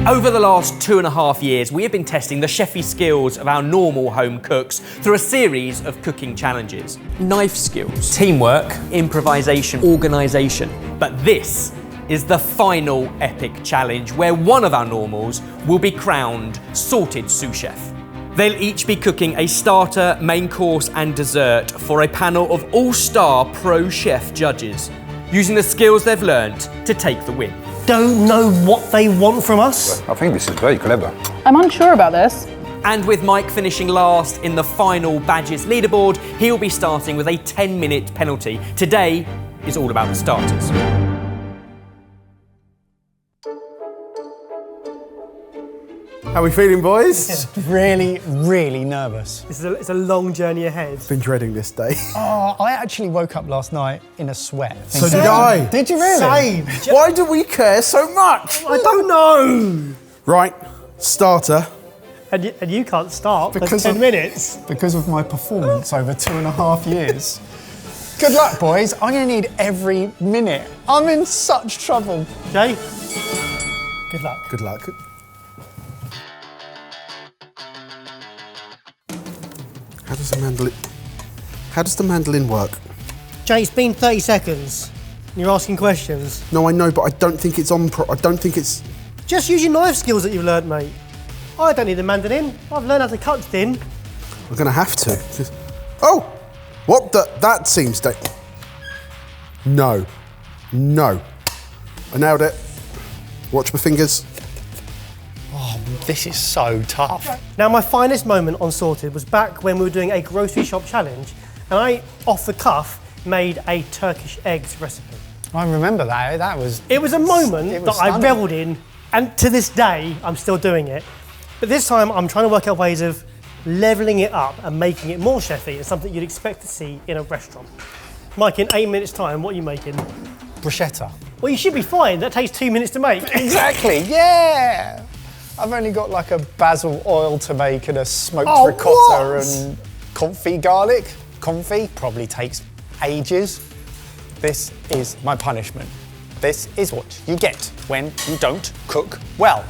Over the last 2.5 years, we have been testing the chefy skills of our normal home cooks through a series of cooking challenges. Knife skills, teamwork, improvisation, organisation. But this is the final epic challenge where one of our normals will be crowned sorted sous chef. They'll each be cooking a starter, main course and dessert for a panel of all-star pro chef judges, using the skills they've learnt to take the win. Don't know what they want from us? I think this is very clever. I'm unsure about this. And with Mike finishing last in the final badges leaderboard, he'll be starting with a 10-minute penalty. Today is all about the starters. How are we feeling, boys? Really, really nervous. It's a long journey ahead. Been dreading this day. Oh, I actually woke up last night in a sweat. So did I. Did you really? Same. Why do we care so much? I don't know. Right, starter. And you can't start for Because 10 of- minutes. Because of my performance over 2.5 years. Good luck, boys. I'm going to need every minute. I'm in such trouble. Jay, good luck. Good luck. How does the mandolin work? Jay, it's been 30 seconds. You're asking questions. No, I know, but I don't think it's on. I don't think it's. Just use your knife skills that you've learnt, mate. I don't need the mandolin. I've learned how to cut thin. We're gonna have to. Oh, what the? That seems No, no. I nailed it. Watch my fingers. Oh, this is so tough. Now, my finest moment on Sorted was back when we were doing a grocery shop challenge, and I, off the cuff, made a Turkish eggs recipe. I remember that. It was a moment it that was I stunning. revelled in, and to this day, I'm still doing it. But this time, I'm trying to work out ways of levelling it up and making it more chefy and something you'd expect to see in a restaurant. Mike, in 8 minutes' time, what are you making? Bruschetta. Well, you should be fine. That takes 2 minutes to make. Exactly, yeah! I've only got like a basil oil to make and a smoked Oh, ricotta what? and confit garlic. Confit probably takes ages. This is my punishment. This is what you get when you don't cook well.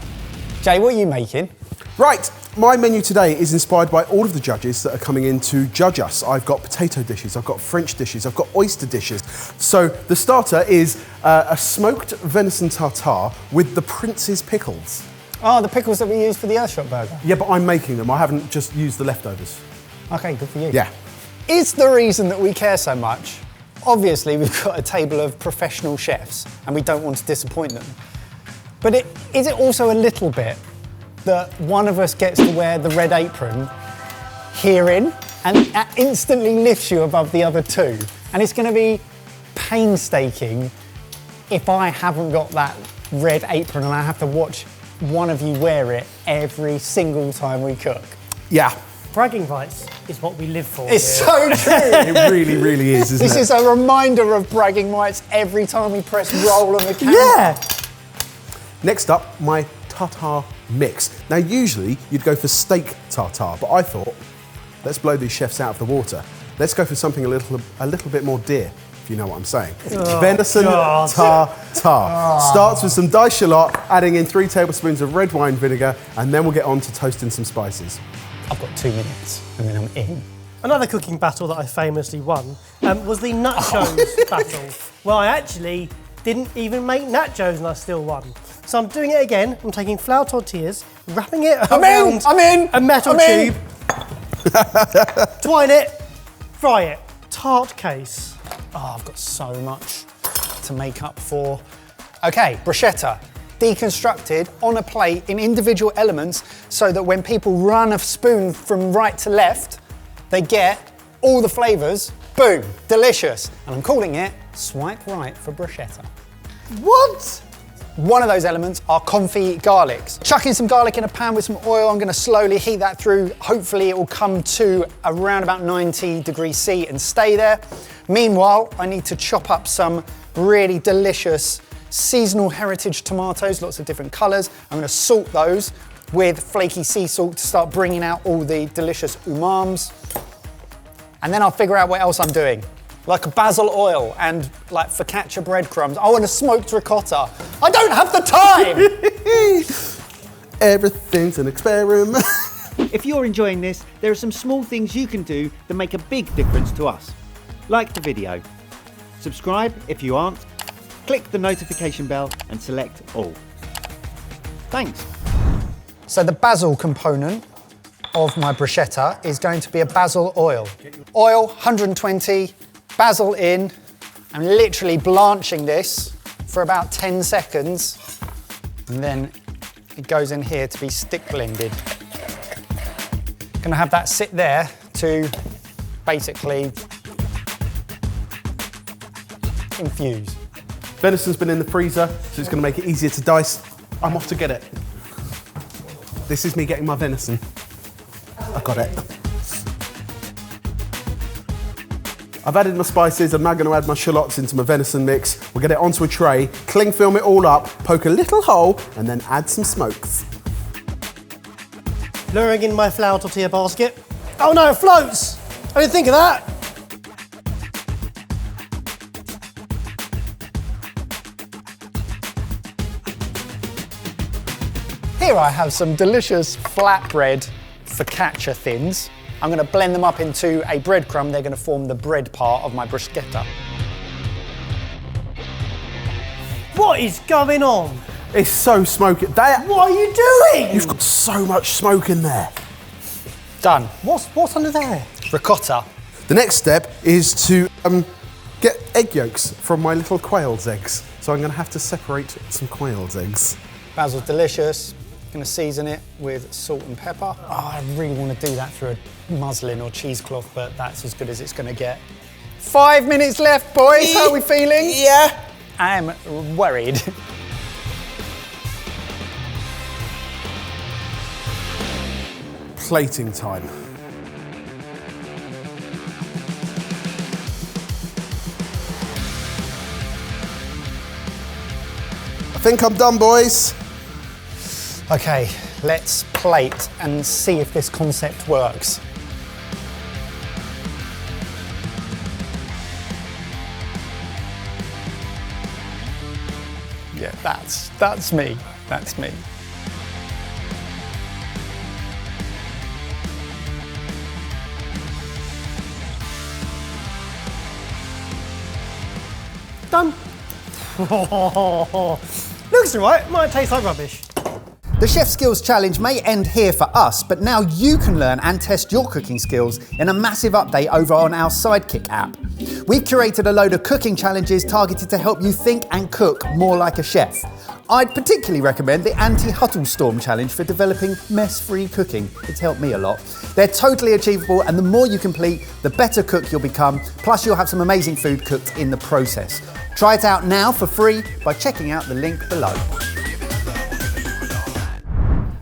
Jay, what are you making? Right, my menu today is inspired by all of the judges that are coming in to judge us. I've got potato dishes, I've got French dishes, I've got oyster dishes. So the starter is a smoked venison tartare with the Prince's pickles. Oh, the pickles that we used for the Earthshot burger. Yeah, but I'm making them. I haven't just used the leftovers. Okay, good for you. Yeah. Is the reason that we care so much? Obviously, we've got a table of professional chefs and we don't want to disappoint them. But is it also a little bit that one of us gets to wear the red apron herein and that instantly lifts you above the other two? And it's going to be painstaking if I haven't got that red apron and I have to watch one of you wear it every single time we cook. Yeah. Bragging rights is what we live for. It's here. so true. It really, really is, isn't This it? is a reminder of bragging rights every time we press roll on the camera. Yeah! Next up, my tartare mix. Now, usually you'd go for steak tartare, but I thought, let's blow these chefs out of the water. Let's go for something a little bit more dear, if you know what I'm saying. Venison God. tartare. Starts with some diced shallot, adding in 3 tablespoons of red wine vinegar, and then we'll get on to toasting some spices. I've got 2 minutes and then I'm in. Another cooking battle that I famously won was the nachos battle. Well, I actually didn't even make nachos and I still won. So I'm doing it again. I'm taking flour tortillas, wrapping it around I'm in! a metal I'm in! tube, twine it, fry it. Tart case. Oh, I've got so much to make up for. Okay, bruschetta. Deconstructed on a plate in individual elements so that when people run a spoon from right to left, they get all the flavours. Boom, delicious. And I'm calling it swipe right for bruschetta. What? One of those elements are confit garlics. Chucking some garlic in a pan with some oil, I'm gonna slowly heat that through. Hopefully it will come to around about 90 degrees C and stay there. Meanwhile, I need to chop up some really delicious seasonal heritage tomatoes, lots of different colours. I'm gonna salt those with flaky sea salt to start bringing out all the delicious umams. And then I'll figure out what else I'm doing. Like basil oil and like focaccia breadcrumbs. I want a smoked ricotta. I don't have the time! Everything's an experiment. If you're enjoying this, there are some small things you can do that make a big difference to us. Like the video. Subscribe if you aren't. Click the notification bell and select all. Thanks. So the basil component of my bruschetta is going to be a basil oil. Oil, 120, basil in. I'm literally blanching this for about 10 seconds. And then it goes in here to be stick blended. Gonna have that sit there to basically infuse. Venison's been in the freezer, so it's going to make it easier to dice. I'm off to get it. This is me getting my venison. I got it. I've added my spices. I'm now going to add my shallots into my venison mix. We'll get it onto a tray, cling film it all up, poke a little hole, and then add some smokes. Luring in my flour tortilla basket. Oh no, it floats! I didn't think of that. Here I have some delicious flatbread focaccia thins. I'm going to blend them up into a breadcrumb. They're going to form the bread part of my bruschetta. What is going on? It's so smoky. What are you doing? You've got so much smoke in there. Done. What's under there? Ricotta. The next step is to get egg yolks from my little quail's eggs. So I'm going to have to separate some quail's eggs. Basil's delicious. Going to season it with salt and pepper. Oh, I really want to do that through a muslin or cheesecloth, but that's as good as it's going to get. 5 minutes left, boys. How are we feeling? Yeah. I'm worried. Plating time. I think I'm done, boys. Okay, let's plate and see if this concept works. Yeah, that's me. That's me. Done. Looks alright, might taste like rubbish. The Chef Skills Challenge may end here for us, but now you can learn and test your cooking skills in a massive update over on our Sidekick app. We've curated a load of cooking challenges targeted to help you think and cook more like a chef. I'd particularly recommend the Anti-Huddle Storm Challenge for developing mess-free cooking. It's helped me a lot. They're totally achievable, and the more you complete, the better cook you'll become, plus you'll have some amazing food cooked in the process. Try it out now for free by checking out the link below.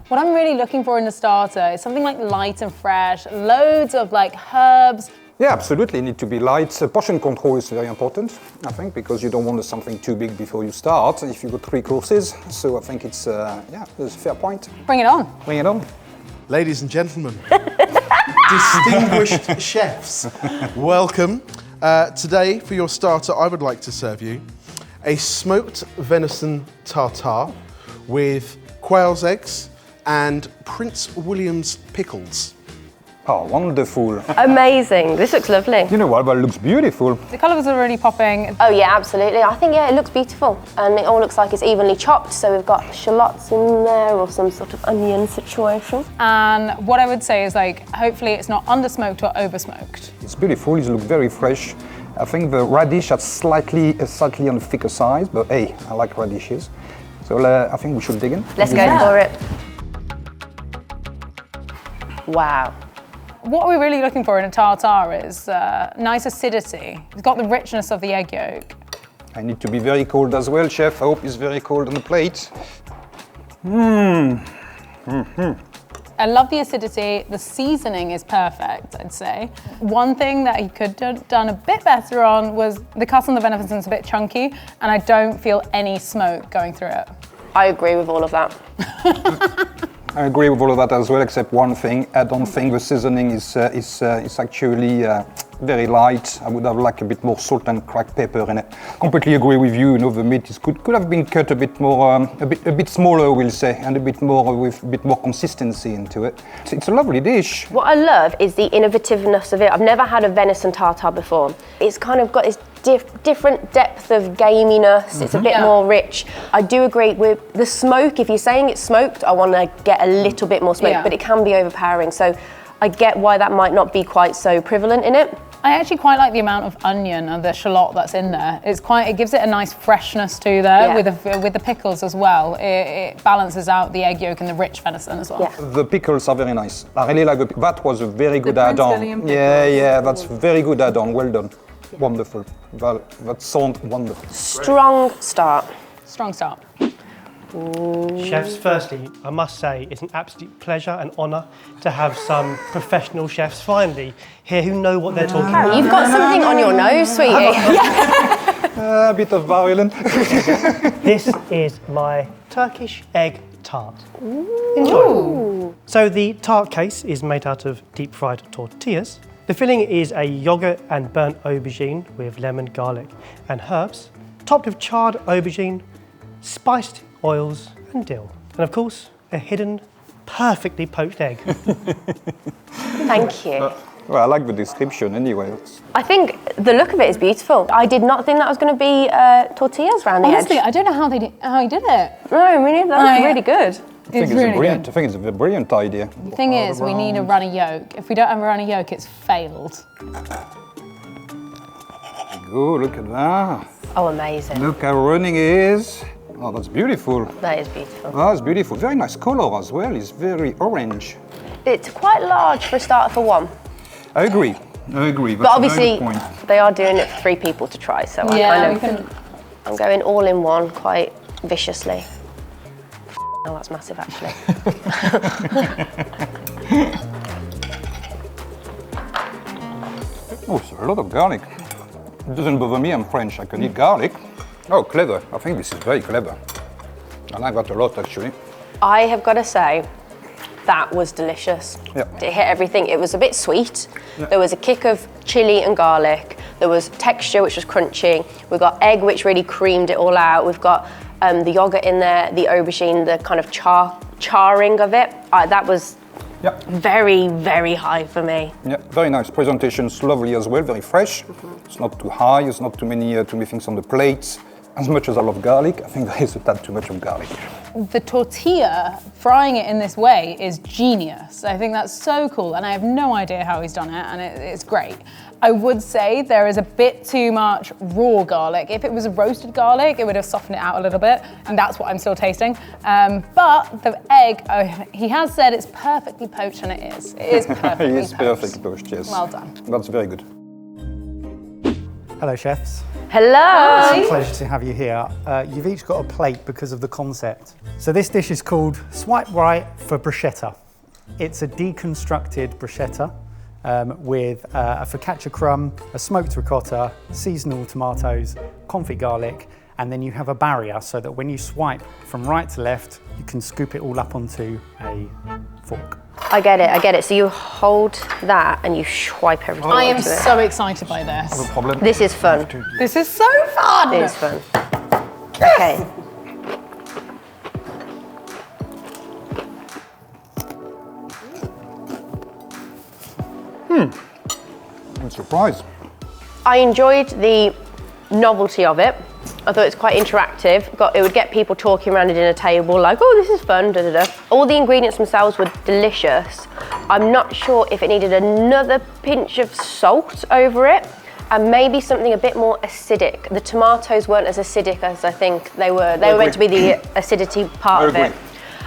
What I'm really looking for in a starter is something like light and fresh, loads of like herbs. Yeah, absolutely. Need to be light. Portion control is very important, I think, because you don't want something too big before you start. If you got 3 courses, so I think it's there's a fair point. Bring it on. Bring it on. Ladies and gentlemen, distinguished chefs, welcome. Today, for your starter, I would like to serve you a smoked venison tartare with quail's eggs and Prince William's pickles. Oh, wonderful. Amazing. This looks lovely. You know what? Well, it looks beautiful. The colours are really popping. Oh yeah, absolutely. I think, yeah, it looks beautiful. And it all looks like it's evenly chopped. So we've got shallots in there or some sort of onion situation. And what I would say is like, hopefully it's not under-smoked or over-smoked. It's beautiful. It looks very fresh. I think the radish are slightly on the thicker side, but hey, I like radishes. So I think we should dig in. Let's go for it. Wow. What we're really looking for in a tartare is nice acidity. It's got the richness of the egg yolk. I need to be very cold as well, chef. I hope it's very cold on the plate. I love the acidity. The seasoning is perfect, I'd say. One thing that he could have done a bit better on was the cut on the venison's a bit chunky, and I don't feel any smoke going through it. I agree with all of that. I agree with all of that as well, except one thing. I don't think the seasoning is actually very light. I would have like a bit more salt and cracked pepper in it. Completely agree with you. You know, the meat is could have been cut a bit more, a bit smaller, we'll say, and a bit more with a bit more consistency into it. It's a lovely dish. What I love is the innovativeness of it. I've never had a venison tartare before. It's kind of got this different depth of gaminess. It's a bit more rich. I do agree with the smoke. If you're saying it's smoked, I want to get a little bit more smoke, but it can be overpowering. So I get why that might not be quite so prevalent in it. I actually quite like the amount of onion and the shallot that's in there. It gives it a nice freshness to there with the pickles as well. It balances out the egg yolk and the rich venison as well. Yeah. The pickles are very nice. I really like that was a very good Prince add-on. William Yeah, that's very good add-on. Well done. Wonderful. That sounds wonderful. Strong start. Strong start. Chefs, firstly, I must say it's an absolute pleasure and honour to have some professional chefs finally here who know what they're talking about. You've got something on your nose, sweetie. A bit of violin. This is my Turkish egg tart. Enjoy. So the tart case is made out of deep fried tortillas. The filling is a yogurt and burnt aubergine with lemon, garlic and herbs, topped with charred aubergine, spiced oils and dill. And of course, a hidden, perfectly poached egg. Thank you. Well, I like the description anyway. I think the look of it is beautiful. I did not think that was going to be tortillas around the Honestly, edge. I don't know how he did it. No, me neither. That's really good. I think it's a brilliant idea. The thing is, we need a runny yolk. If we don't have a runny yolk, it's failed. Go, look at that. Oh, amazing. Look how running it is. Oh, that's beautiful. That is beautiful. Oh, that's beautiful. Very nice color as well. It's very orange. It's quite large for a starter for one. I agree. But obviously, they are doing it for 3 people to try, so I'm going all in one quite viciously. Oh, that's massive, actually. Oh, it's a lot of garlic. It doesn't bother me. I'm French. I can eat garlic. Oh, clever. I think this is very clever. I like that a lot, actually. I have got to say, that was delicious. Yeah. It hit everything. It was a bit sweet. Yeah. There was a kick of chili and garlic. There was texture, which was crunchy. We've got egg, which really creamed it all out. We've got the yogurt in there, the aubergine, the kind of charring of it. That was very, very high for me. Yeah, very nice. Presentation's lovely as well, very fresh. It's not too high, it's not too many things on the plate. As much as I love garlic, I think there is a tad too much of garlic. The tortilla, frying it in this way is genius. I think that's so cool, and I have no idea how he's done it, and it's great. I would say there is a bit too much raw garlic. If it was roasted garlic, it would have softened it out a little bit, and that's what I'm still tasting. But the egg, he has said it's perfectly poached, and it is. It is perfectly It is perfectly poached, yes. Well done. That's very good. Hello, chefs. Hello. It's a pleasure to have you here. You've each got a plate because of the concept. So this dish is called Swipe Right for Bruschetta. It's a deconstructed bruschetta with a focaccia crumb, a smoked ricotta, seasonal tomatoes, confit garlic, and then you have a barrier so that when you swipe from right to left, you can scoop it all up onto a fork. I get it. So you hold that and you swipe everything. I am so excited by this. No problem. This is fun. This is so fun. It is fun. Okay. I'm surprised. I enjoyed the novelty of it. I thought it's quite interactive. It would get people talking around a dinner table like, oh, this is fun, da da da. All the ingredients themselves were delicious. I'm not sure if it needed another pinch of salt over it and maybe something a bit more acidic. The tomatoes weren't as acidic as I think they were. They were meant to be the acidity part of it.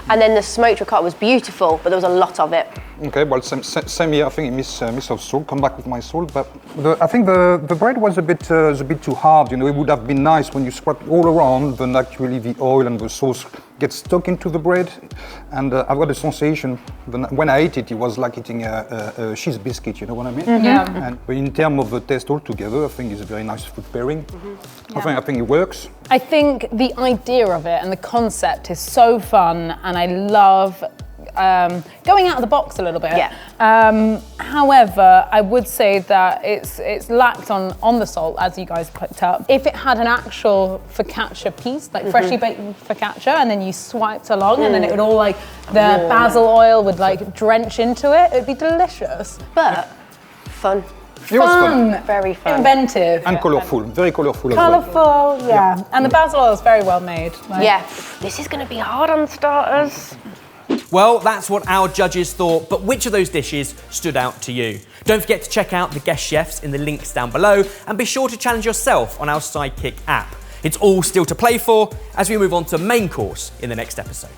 And then the smoked ricotta was beautiful, but there was a lot of it. Okay, well, same here. I think miss of salt. Come back with my salt, but I think the bread was a bit too hard. You know, it would have been nice when you spread all around, then actually the oil and the sauce get stuck into the bread. And I've got a sensation when I ate it, it was like eating a cheese biscuit. You know what I mean? Mm-hmm. Yeah. And in terms of the taste altogether, I think it's a very nice food pairing. Mm-hmm. Yeah. I think it works. I think the idea of it and the concept is so fun, and I love going out of the box a little bit. Yeah. However, I would say that it's lacked on the salt, as you guys picked up. If it had an actual focaccia piece, like freshly baked focaccia, and then you swiped along, and then it would all like the basil oil would like drench into it, it'd be delicious. But fun. It was fun. Very fun. Inventive. And colourful, very colourful as well. Colourful, yeah. And the basil oil is very well made. Like. Yeah. This is going to be hard on starters. Well, that's what our judges thought, but which of those dishes stood out to you? Don't forget to check out the guest chefs in the links down below, and be sure to challenge yourself on our Sidekick app. It's all still to play for as we move on to main course in the next episode.